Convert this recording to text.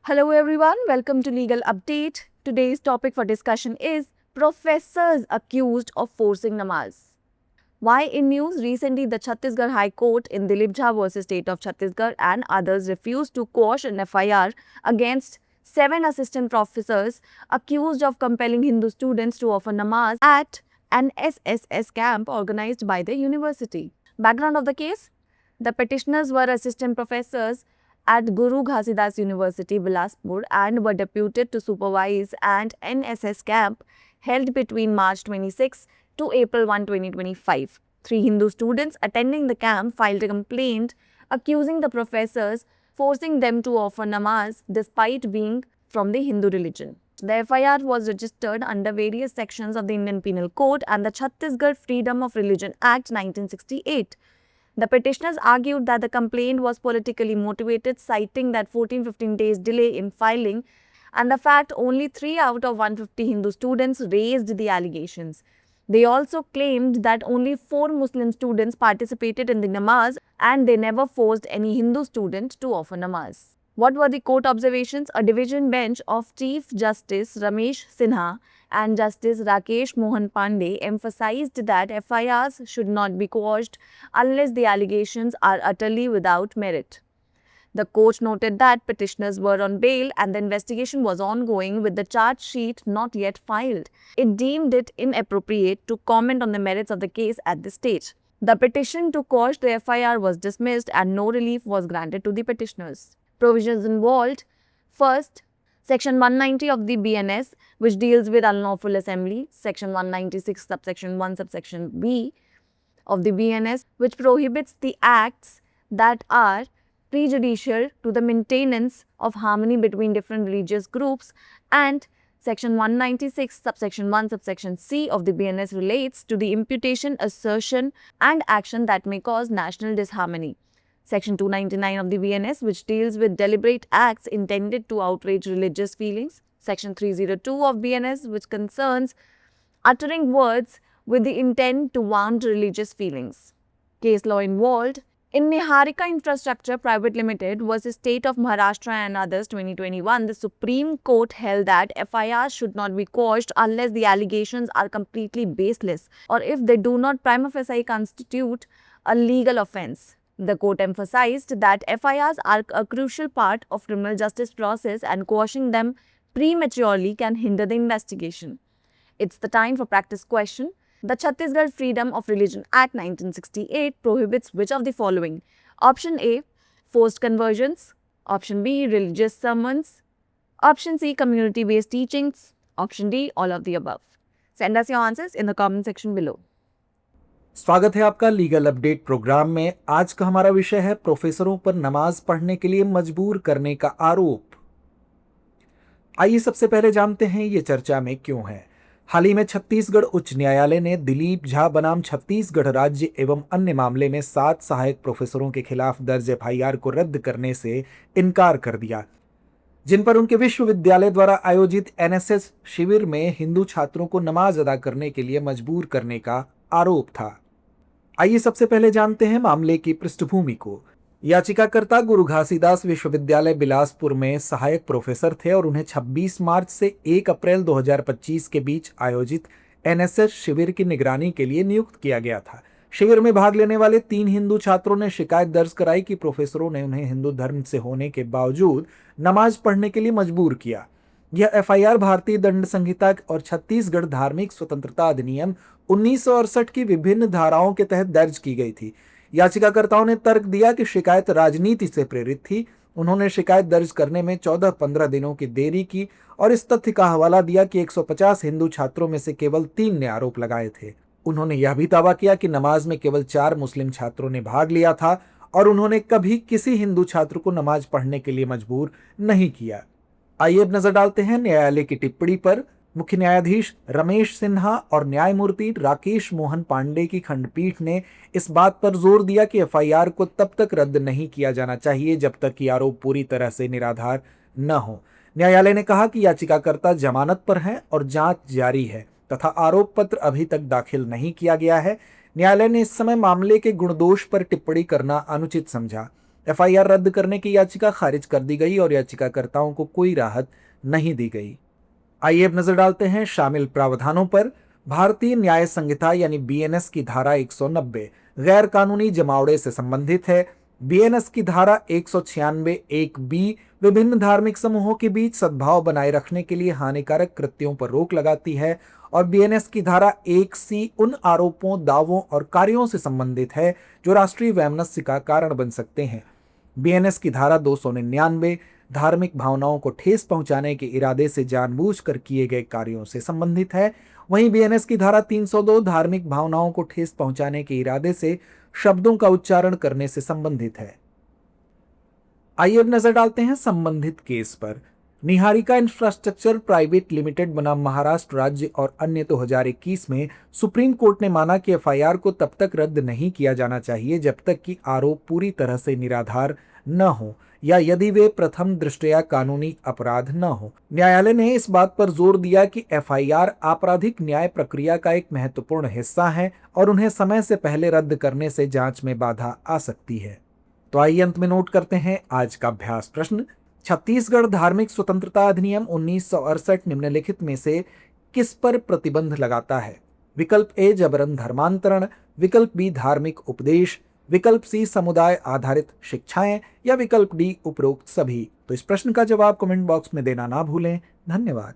Hello everyone, welcome to Legal Update. Today's topic for discussion is professors accused of forcing namaz. Why in news? Recently, the Chhattisgarh High Court in Dilip Jha versus State of Chhattisgarh and others refused to quash an FIR against 7 assistant professors accused of compelling Hindu students to offer namaz at an SSS camp organized by the university. Background of the case: the petitioners were assistant professors at Guru Ghasidas University, Bilaspur, and were deputed to supervise an NSS camp held between March 26 to April 1, 2025. 3 Hindu students attending the camp filed a complaint accusing the professors forcing them to offer namaz despite being from the Hindu religion. The FIR was registered under various sections of the Indian Penal Code and the Chhattisgarh Freedom of Religion Act 1968. The petitioners argued that the complaint was politically motivated, citing that 14-15 days delay in filing and the fact only 3 out of 150 Hindu students raised the allegations. They also claimed that only 4 Muslim students participated in the namaz and they never forced any Hindu student to offer namaz. What were the court observations? A division bench of Chief Justice Ramesh Sinha and Justice Rakesh Mohan Pandey emphasized that FIRs should not be quashed unless the allegations are utterly without merit. The court noted that petitioners were on bail and the investigation was ongoing with the charge sheet not yet filed. It deemed it inappropriate to comment on the merits of the case at this stage. The petition to quash the FIR was dismissed and no relief was granted to the petitioners. Provisions involved: first, Section 190 of the BNS, which deals with unlawful assembly; Section 196, subsection 1, subsection B of the BNS, which prohibits the acts that are prejudicial to the maintenance of harmony between different religious groups, and Section 196, subsection 1, subsection C of the BNS relates to the imputation, assertion, and action that may cause national disharmony. Section 299 of the BNS, which deals with deliberate acts intended to outrage religious feelings. Section 302 of BNS, which concerns uttering words with the intent to wound religious feelings. Case law involved: in Niharika Infrastructure Private Limited versus State of Maharashtra and others 2021, the Supreme Court held that FIRs should not be quashed unless the allegations are completely baseless or if they do not prima facie constitute a legal offense. The court emphasized that FIRs are a crucial part of criminal justice process and quashing them prematurely can hinder the investigation. It's the time for practice question. The Chhattisgarh Freedom of Religion Act 1968 prohibits which of the following? Option A, forced conversions; option B, religious sermons; option C, community-based teachings; option D, all of the above. Send us your answers in the comment section below. स्वागत है आपका legal update programme में। आज का हमारा विषय है प्रोफेसरों पर नमाज पढ़ने के लिए मजबूर करने का आरोप। आइए सबसे पहले जानते हैं ये चर्चा में क्यों है। हाल ही में छत्तीसगढ़ उच्च न्यायालय ने दिलीप झा बनाम छत्तीसगढ़ राज्य एवं अन्य मामले में 7 सहायक प्रोफेसरों के खिलाफ दर्ज FIR को रद्द करने से इनकार कर दिया, जिन पर उनके विश्वविद्यालय द्वारा आयोजित NSS शिविर में हिंदू छात्रों को नमाज अदा करने के लिए मजबूर करने का आरोप था। आइए सबसे पहले जानते हैं मामले की पृष्ठभूमि को। याचिकाकर्ता गुरु घासीदास विश्वविद्यालय बिलासपुर में सहायक प्रोफेसर थे और उन्हें 26 मार्च से 1 अप्रैल 2025 के बीच आयोजित NSS शिविर की निगरानी के लिए नियुक्त किया गया था। शिविर में भाग लेने वाले 3 हिंदू छात्रों ने शिकायत दर्ज कराई कि प्रोफेसरों ने उन्हें हिंदू धर्म से होने के बावजूद नमाज पढ़ने के लिए मजबूर किया। यह FIR भारतीय दंड संहिता और छत्तीसगढ़ धार्मिक स्वतंत्रता अधिनियम 1968 की विभिन्न धाराओं के तहत दर्ज की गई थी। याचिकाकर्ताओं ने तर्क दिया कि शिकायत राजनीति से प्रेरित थी। उन्होंने शिकायत दर्ज करने में 14-15 दिनों की देरी की और इस तथ्य का हवाला दिया कि 150 हिंदू छात्रों में से केवल 3 ने आरोप लगाए थे। उन्होंने यह भी दावा किया कि नमाज में केवल 4 मुस्लिम छात्रों ने भाग लिया था और उन्होंने कभी किसी हिंदू छात्र को नमाज पढ़ने के लिए मजबूर नहीं किया। आइए अब नजर डालते हैं न्यायालय की टिप्पणी पर। मुख्य न्यायाधीश रमेश सिन्हा और न्यायमूर्ति राकेश मोहन पांडे की खंडपीठ ने इस बात पर जोर दिया कि FIR को तब तक रद्द नहीं किया जाना चाहिए जब तक कि आरोप पूरी तरह से निराधार न हो। न्यायालय ने कहा कि याचिकाकर्ता जमानत पर हैं और जांच जारी है तथा आरोप पत्र अभी तक दाखिल नहीं किया गया है। न्यायालय ने इस समय मामले के गुणदोष पर टिप्पणी करना अनुचित समझा। एफआईआर रद्द करने की याचिका खारिज कर दी गई और याचिकाकर्ताओं को कोई राहत नहीं दी गई। आइए अब नजर डालते हैं शामिल प्रावधानों पर। भारतीय न्याय संहिता यानी बीएनएस की धारा 190 गैर कानूनी जमावड़े से संबंधित है। बीएनएस की धारा 196 एक बी विभिन्न धार्मिक समूहों के बीच सद्भाव बनाए रखने के लिए हानिकारक कृत्यों पर रोक लगाती है और बीएनएस की धारा 1 सी उन आरोपों, दावों और कार्यों से संबंधित है जो राष्ट्रीय वैमनस्य का कारण बन सकते हैं। बीएनएस की धारा 299 धार्मिक भावनाओं को ठेस पहुंचाने के इरादे से जानबूझकर किए गए कार्यों से संबंधित है। वहीं बीएनएस की धारा 302 धार्मिक भावनाओं को ठेस पहुंचाने के इरादे से शब्दों का उच्चारण करने से संबंधित है। आइए अब नजर डालते हैं संबंधित केस पर। निहारिका इंफ्रास्ट्रक्चर प्राइवेट लिमिटेड बनाम महाराष्ट्र राज्य और अन्य 2021 में सुप्रीम कोर्ट ने माना कि एफआईआर को तब तक रद्द नहीं किया जाना चाहिए जब तक कि आरोप पूरी तरह से निराधार न हो या यदि वे प्रथम दृष्टया कानूनी अपराध न हो। न्यायालय ने इस बात पर जोर दिया कि एफआईआर आपराधिक न्याय प्रक्रिया का एक महत्वपूर्ण हिस्सा है और उन्हें समय से पहले रद्द करने से जांच में बाधा आ सकती है। तो आइए अंत में नोट करते हैं आज का अभ्यास प्रश्न। छत्तीसगढ़ धार्मिक स्वतंत्रता अधिनियम 1968 निम्नलिखित में से किस पर प्रतिबंध लगाता है? विकल्प ए जबरन धर्मांतरण, विकल्प बी धार्मिक उपदेश, विकल्प सी समुदाय आधारित शिक्षाएं या विकल्प डी उपरोक्त सभी। तो इस प्रश्न का जवाब कमेंट बॉक्स में देना ना भूलें। धन्यवाद।